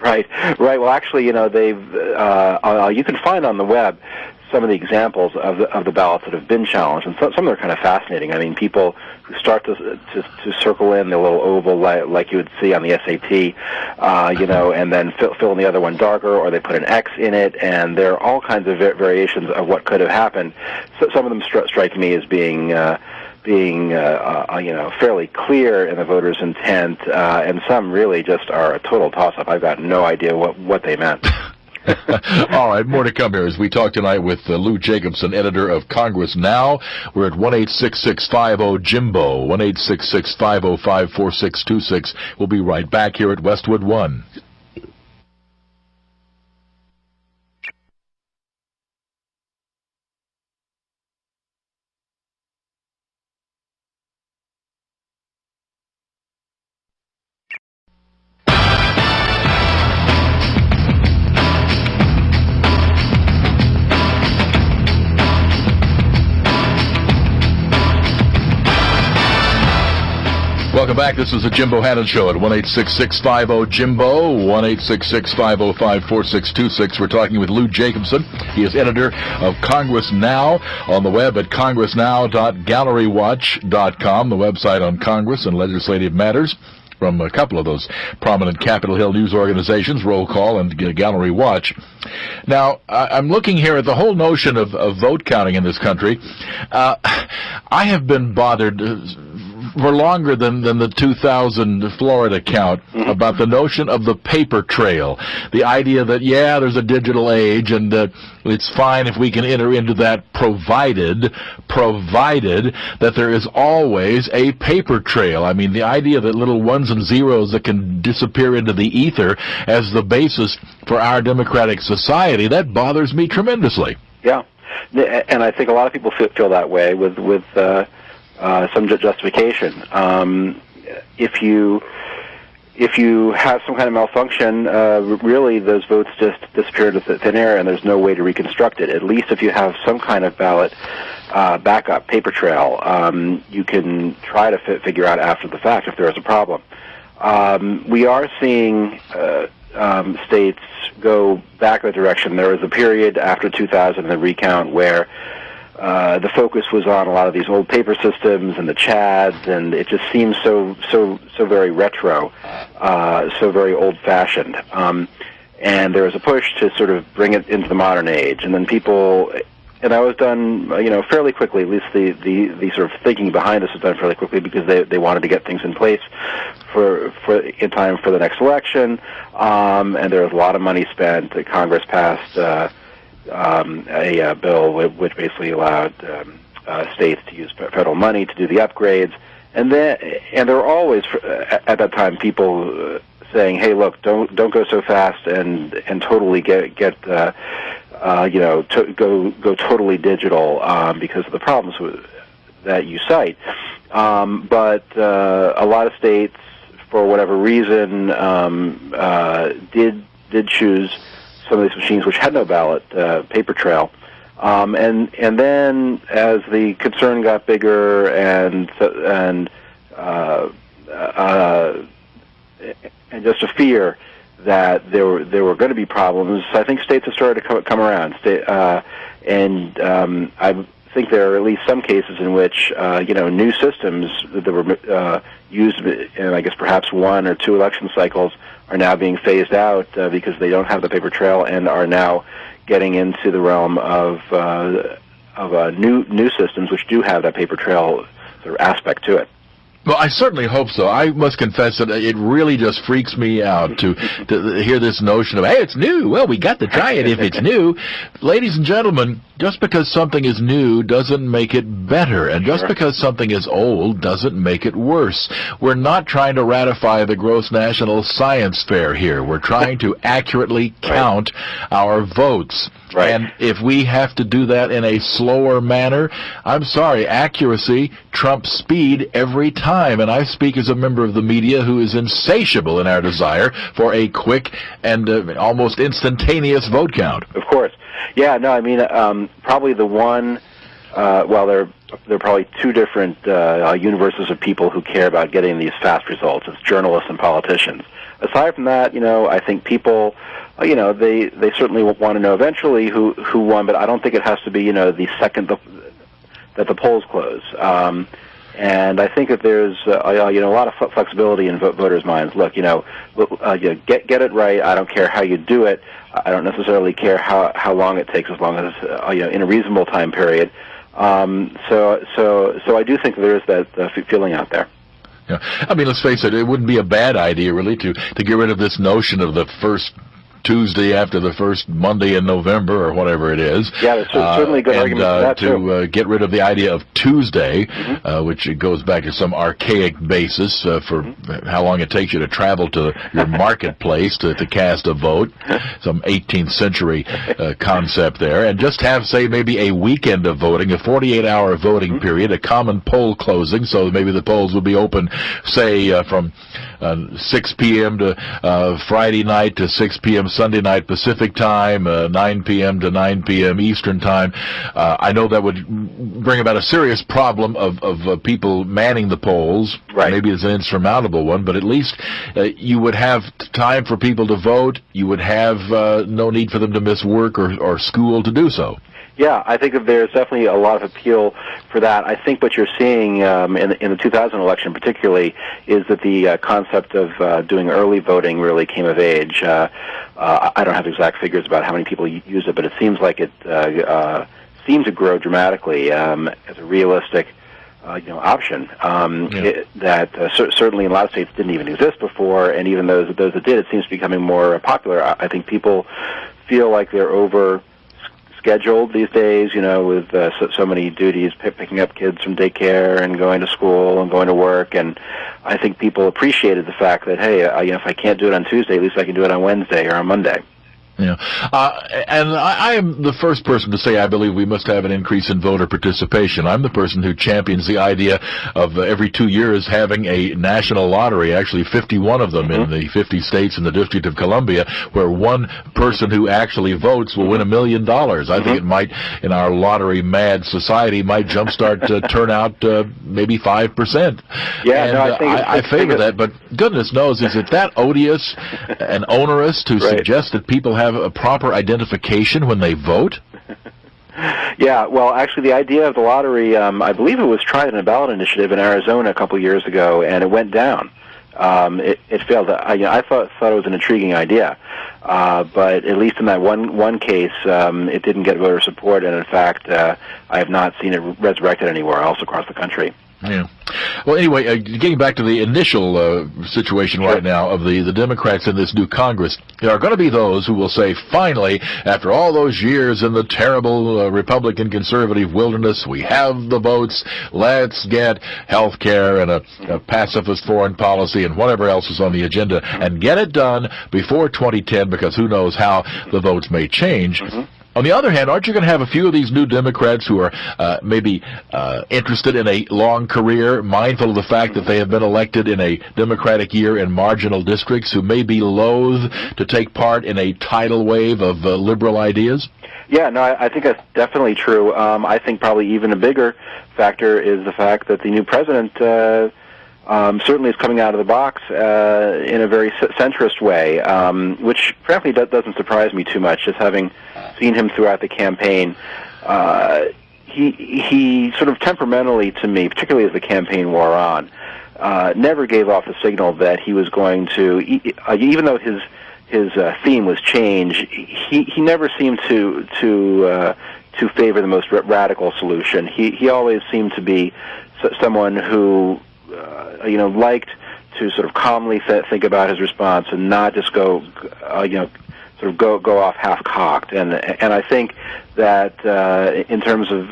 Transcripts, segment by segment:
Right. Well, actually, they've you can find on the web some of the examples of the ballots that have been challenged, and some of them are kind of fascinating. I mean, people who start to circle in the little oval like you would see on the SAT, and then fill in the other one darker, or they put an X in it, and there are all kinds of variations of what could have happened. So some of them strike me as being fairly clear in the voters' intent, and some really just are a total toss-up. I've got no idea what they meant. All right, more to come here as we talk tonight with Lou Jacobson, editor of Congress Now. We're at 1-866-50-JIMBO, 1-866-505-4626. We'll be right back here at Westwood One. Welcome back. This is the Jimbo Hannon Show at 1-866-50-JIMBO, 1-866-505-4626. We're talking with Lou Jacobson. He is editor of Congress Now on the web at congressnow.gallerywatch.com, the website on Congress and legislative matters from a couple of those prominent Capitol Hill news organizations, Roll Call and Gallery Watch. Now, I'm looking here at the whole notion of vote counting in this country. I have been bothered for longer than the 2000 Florida count about the notion of the paper trail. The idea that, there's a digital age and it's fine if we can enter into that provided that there is always a paper trail. I mean, the idea that little ones and zeros that can disappear into the ether as the basis for our democratic society, that bothers me tremendously. Yeah, and I think a lot of people feel that way with some justification. If you have some kind of malfunction, really those votes just disappear into thin air, and there's no way to reconstruct it. At least if you have some kind of ballot backup paper trail, you can try to figure out after the fact if there is a problem. We are seeing states go back that direction. There was a period after 2000 in the recount where the focus was on a lot of these old paper systems and the CHADs, and it just seems so very retro, so very old-fashioned. And there was a push to sort of bring it into the modern age, and then people, and that was done, fairly quickly. At least the sort of thinking behind this was done fairly quickly because they wanted to get things in place for in time for the next election, and there was a lot of money spent. Congress passed a bill which basically allowed states to use federal money to do the upgrades, and there were always at that time people saying, "Hey, look, don't go so fast and totally get go totally digital because of the problems that you cite." But a lot of states, for whatever reason, did choose some of these machines which had no ballot paper trail, and then as the concern got bigger and just a fear that there were going to be problems, I think states have started to come around. I think there are at least some cases in which new systems that were used in, I guess, perhaps one or two election cycles are now being phased out because they don't have the paper trail and are now getting into the realm of new systems which do have that paper trail sort of aspect to it. Well, I certainly hope so. I must confess that it really just freaks me out to hear this notion of, hey, it's new. Well, we got to try it if it's new. Ladies and gentlemen, just because something is new doesn't make it better. And just because something is old doesn't make it worse. We're not trying to ratify the gross national science fair here. We're trying to accurately count our votes. Right. And if we have to do that in a slower manner, I'm sorry, accuracy trumps speed every time. And I speak as a member of the media who is insatiable in our desire for a quick and almost instantaneous vote count. Of course. Yeah, no, I mean, probably the one, there are probably two different universes of people who care about getting these fast results. It's journalists and politicians. aside from that, I think people, they certainly want to know eventually who won, but I don't think it has to be, the second that the polls close. And I think that there's, a lot of flexibility in voters' minds. Look, get it right. I don't care how you do it. I don't necessarily care how long it takes, as long as it's in a reasonable time period. So I do think there is that feeling out there. Yeah, I mean, let's face it. It wouldn't be a bad idea, really, to get rid of this notion of the first Tuesday after the first Monday in November, or whatever it is. Yeah, there's certainly a good argument for that, too. To get rid of the idea of Tuesday, which goes back to some archaic basis for how long it takes you to travel to your marketplace to cast a vote, some 18th century concept there, and just have, say, maybe a weekend of voting, a 48-hour voting period, a common poll closing, so maybe the polls would be open, say, from 6 p.m. to Friday night to 6 p.m. Sunday night Pacific time, 9 p.m. to 9 p.m. Eastern time. I know that would bring about a serious problem of people manning the polls. Right. Maybe it's an insurmountable one, but at least you would have time for people to vote. You would have no need for them to miss work or school to do so. Yeah, I think that there's definitely a lot of appeal for that. I think what you're seeing in the 2000 election particularly is that the concept of doing early voting really came of age. I don't have exact figures about how many people use it, but it seems like it seemed to grow dramatically as a realistic option that certainly in a lot of states didn't even exist before, and even those that did, it seems to be becoming more popular. I think people feel like they're over scheduled these days, with so many duties, picking up kids from daycare and going to school and going to work. And I think people appreciated the fact that, hey, if I can't do it on Tuesday, at least I can do it on Wednesday or on Monday. Yeah, and I am the first person to say I believe we must have an increase in voter participation. I'm the person who champions the idea of every 2 years having a national lottery, actually 51 of them in the 50 states in the District of Columbia, where one person who actually votes will win $1 million. I think it might, in our lottery-mad society, might jumpstart turnout maybe 5%. Yeah, and, no, I think I favor that, but goodness knows, is it that odious and onerous to suggest that people have a proper identification when they vote? Yeah, well, actually, the idea of the lottery, I believe it was tried in a ballot initiative in Arizona a couple years ago, and it went down. It failed. I thought it was an intriguing idea, but at least in that one case, it didn't get voter support, and in fact, I have not seen it resurrected anywhere else across the country. Yeah. Well, anyway, getting back to the initial situation right now of the Democrats in this new Congress, there are going to be those who will say, finally, after all those years in the terrible Republican conservative wilderness, we have the votes. Let's get health care and a pacifist foreign policy and whatever else is on the agenda and get it done before 2010, because who knows how the votes may change. On the other hand, aren't you going to have a few of these new Democrats who are maybe interested in a long career, mindful of the fact that they have been elected in a Democratic year in marginal districts, who may be loath to take part in a tidal wave of liberal ideas? Yeah, no, I think that's definitely true. I think probably even a bigger factor is the fact that the new president certainly is coming out of the box in a very centrist way, which frankly doesn't surprise me too much, just having seen him throughout the campaign. He sort of temperamentally, to me, particularly as the campaign wore on, never gave off the signal that he was going to, even though his theme was change, he never seemed to favor the most radical solution. He always seemed to be someone who liked to sort of calmly think about his response and not just go off half-cocked. And I think that in terms of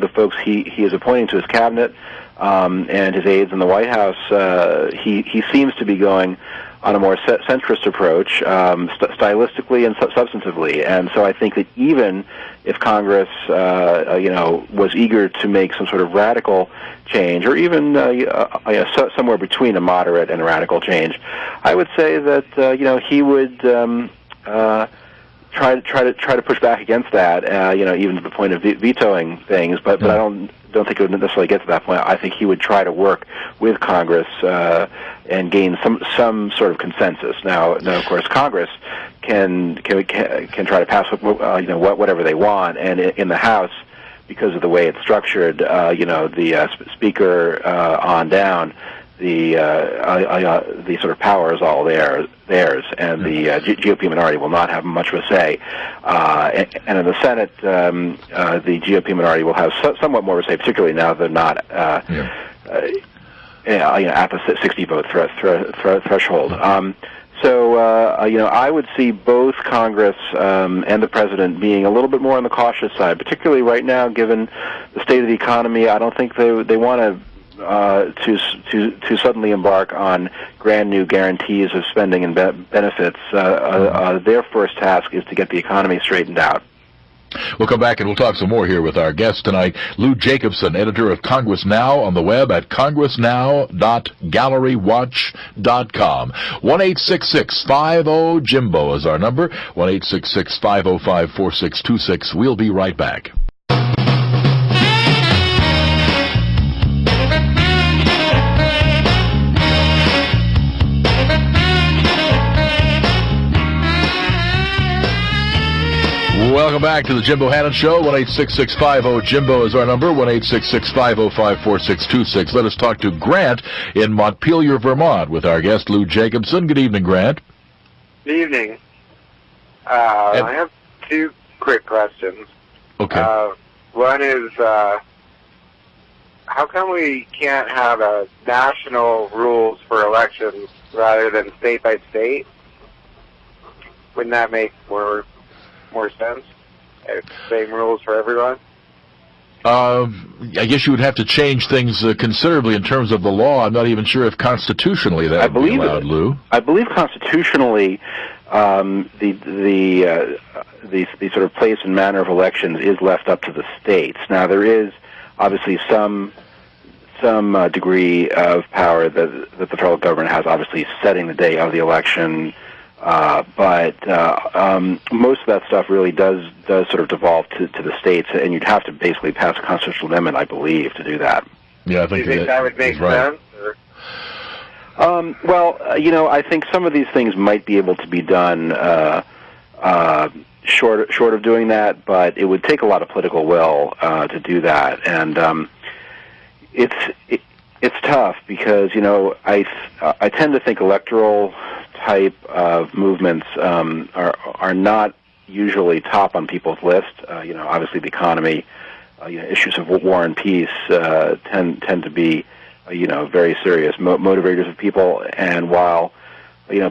the folks he is appointing to his cabinet and his aides in the White House, he seems to be going on a more centrist approach, stylistically and substantively. And so I think that even if Congress, was eager to make some sort of radical change, or even somewhere between a moderate and a radical change, I would say that he would try to push back against that, even to the point of vetoing things. But I don't think it would necessarily get to that point. I think he would try to work with Congress and gain some sort of consensus. Now, of course, Congress can try to pass whatever they want, and in the House, because of the way it's structured, the Speaker on down, the sort of power is all theirs, and the GOP minority will not have much of a say. And in the Senate, the GOP minority will have somewhat more of a say, particularly now they're not at the 60 vote threshold. So I would see both Congress and the President being a little bit more on the cautious side, particularly right now, given the state of the economy. I don't think they want to suddenly embark on grand new guarantees of spending and benefits. Their first task is to get the economy straightened out. We'll come back and we'll talk some more here with our guest tonight, Lou Jacobson, editor of Congress Now, on the web at congressnow.gallerywatch.com. 1-866-50-JIMBO is our number, 1-866-505-4626. We'll be right back. Welcome back to the Jimbo Hannon Show. 1-866-50-JIMBO is our number. 1-866-505-4626. Let us talk to Grant in Montpelier, Vermont, with our guest Lou Jacobson. Good evening, Grant. Good evening. I have two quick questions. Okay. One is, how come we can't have a national rules for elections rather than state by state? Wouldn't that make more sense? Same rules for everyone? I guess you would have to change things considerably in terms of the law. I'm not even sure if constitutionally that would be allowed, Lou. I believe constitutionally the sort of place and manner of elections is left up to the states. Now, there is obviously some degree of power that the federal government has, obviously setting the day of the election. But most of that stuff really does sort of devolve to the states, and you'd have to basically pass a constitutional amendment, I believe, to do that. Yeah, I think do you think that would make sense? I think some of these things might be able to be done short of doing that, but it would take a lot of political will to do that, and it's tough because I tend to think electoral type of movements are not usually top on people's list. Obviously the economy, issues of war and peace tend to be, very serious motivators of people. And while,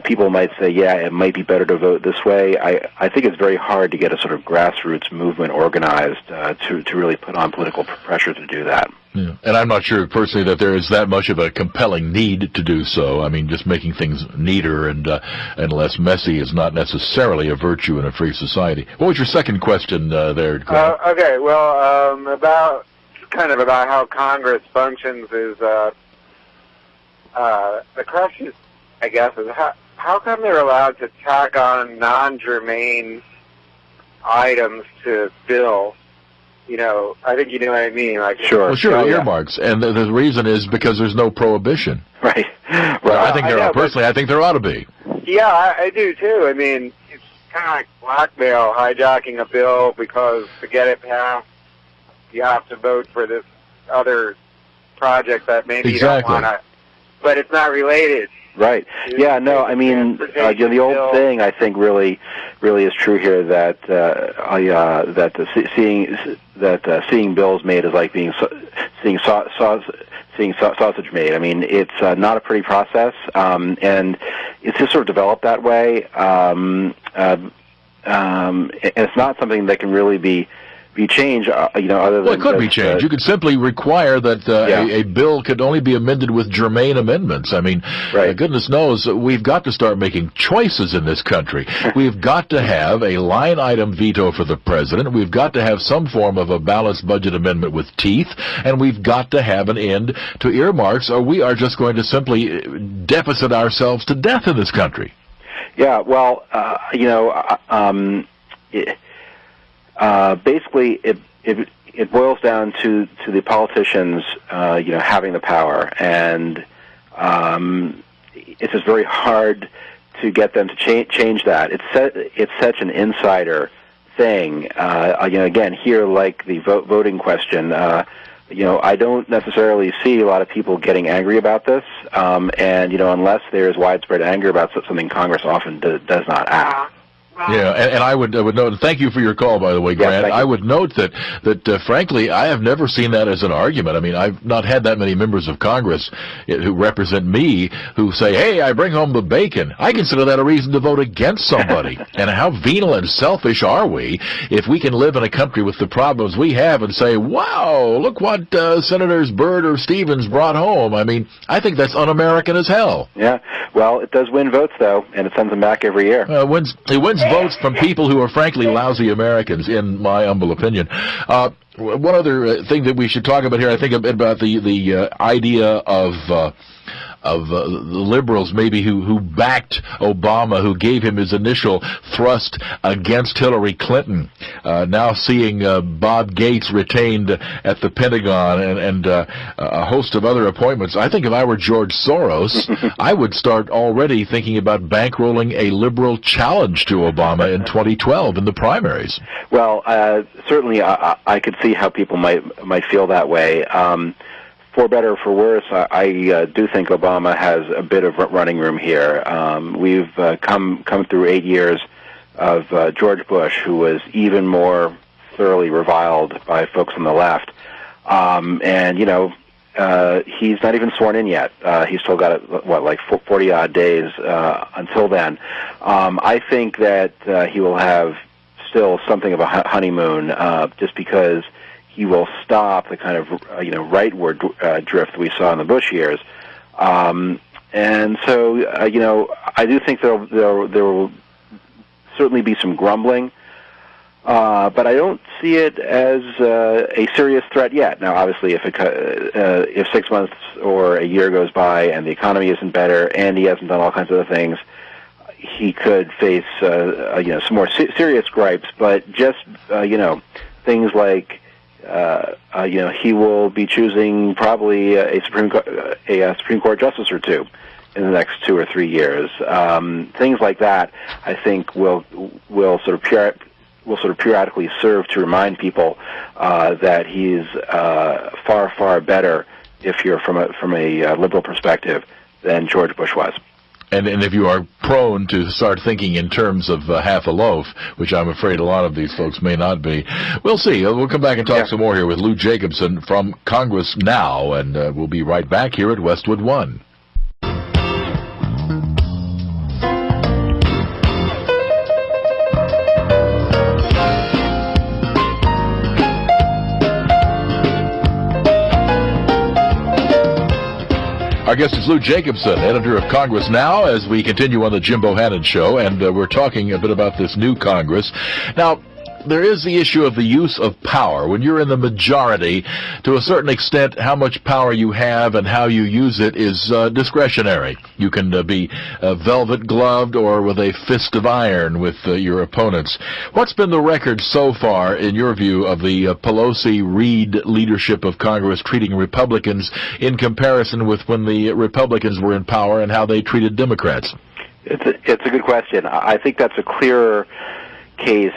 people might say, yeah, it might be better to vote this way, I think it's very hard to get a sort of grassroots movement organized to really put on political pressure to do that. Yeah. And I'm not sure personally that there is that much of a compelling need to do so. I mean, just making things neater and less messy is not necessarily a virtue in a free society. What was your second question there, Grant? Okay, well, about how Congress functions is the question, I guess, is how come they're allowed to tack on non-germane items to bills? I think you know what I mean. Like, sure, earmarks, and the reason is because there's no prohibition. Right. Well, I think I think there ought to be. Yeah, I do too. I mean, it's kind of like blackmail, hijacking a bill because to get it passed, you have to vote for this other project that maybe you don't want to, but it's not related. Right. Yeah. No. I mean, the old saying I think really is true here that seeing bills made is like seeing sausage made. I mean, it's not a pretty process, and it's just sort of developed that way. And it's not something that can really be changed, other than... Well, it could be changed. You could simply require that a bill could only be amended with germane amendments. I mean, goodness knows, we've got to start making choices in this country. We've got to have a line-item veto for the president. We've got to have some form of a balanced budget amendment with teeth. And we've got to have an end to earmarks, or we are just going to simply deficit ourselves to death in this country. Yeah, well, basically it boils down to the politicians, having the power, and it's just very hard to get them to change that. It's such an insider thing. Again, here, like the voting question, I don't necessarily see a lot of people getting angry about this, and unless there's widespread anger about something, Congress often does not act. Yeah, and I would note, and thank you for your call, by the way, Grant. I would note that frankly, I have never seen that as an argument. I mean, I've not had that many members of Congress who represent me who say, hey, I bring home the bacon. I consider that a reason to vote against somebody. And how venal and selfish are we if we can live in a country with the problems we have and say, wow, look what Senators Byrd or Stevens brought home. I mean, I think that's un-American as hell. Yeah, well, it does win votes, though, and it sends them back every year. It wins votes from people who are frankly lousy Americans, in my humble opinion. One other thing that we should talk about here, I think, about the idea of the liberals maybe who backed Obama, who gave him his initial thrust against Hillary Clinton, now seeing Bob Gates retained at the Pentagon and a host of other appointments. I think if I were George Soros, I would start already thinking about bankrolling a liberal challenge to Obama in 2012 in the primaries. Well, certainly I could see how people might feel that way. For better or for worse, I do think Obama has a bit of running room here. We've come through 8 years of George Bush, who was even more thoroughly reviled by folks on the left. And he's not even sworn in yet. He's still got, 40-odd days until then. I think that he will have still something of a honeymoon, just because he will stop the kind of rightward drift we saw in the Bush years, and so I do think there will certainly be some grumbling, but I don't see it as a serious threat yet. Now, obviously, if 6 months or a year goes by and the economy isn't better and he hasn't done all kinds of other things, he could face some more serious gripes. But just things like he will be choosing probably a Supreme Court justice or two in the next 2 or 3 years. Things like that, I think, will sort of periodically serve to remind people that he's far better, if you're from a liberal perspective, than George Bush was. And if you are prone to start thinking in terms of half a loaf, which I'm afraid a lot of these folks may not be, we'll see. We'll come back and talk some more here with Lou Jacobson from Congress Now, and we'll be right back here at Westwood One. Our guest is Lou Jacobson, editor of Congress Now, as we continue on the Jimbo Hannon Show, and we're talking a bit about this new Congress. Now, there is the issue of the use of power. When you're in the majority, to a certain extent, how much power you have and how you use it is discretionary. You can be velvet-gloved or with a fist of iron with your opponents. What's been the record so far, in your view, of the Pelosi-Reid leadership of Congress treating Republicans in comparison with when the Republicans were in power and how they treated Democrats? It's a good question. I think that's a clearer case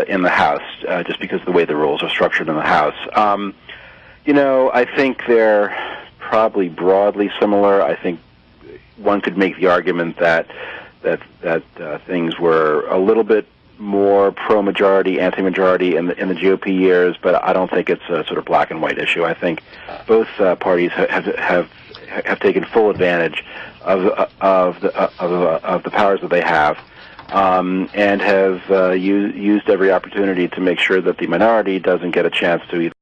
in the House, just because of the way the rules are structured in the House. I think they're probably broadly similar. I think one could make the argument that things were a little bit more pro-majority, anti-majority in the GOP years, but I don't think it's a sort of black and white issue. I think both parties have taken full advantage of the powers that they have. And have used every opportunity to make sure that the minority doesn't get a chance to either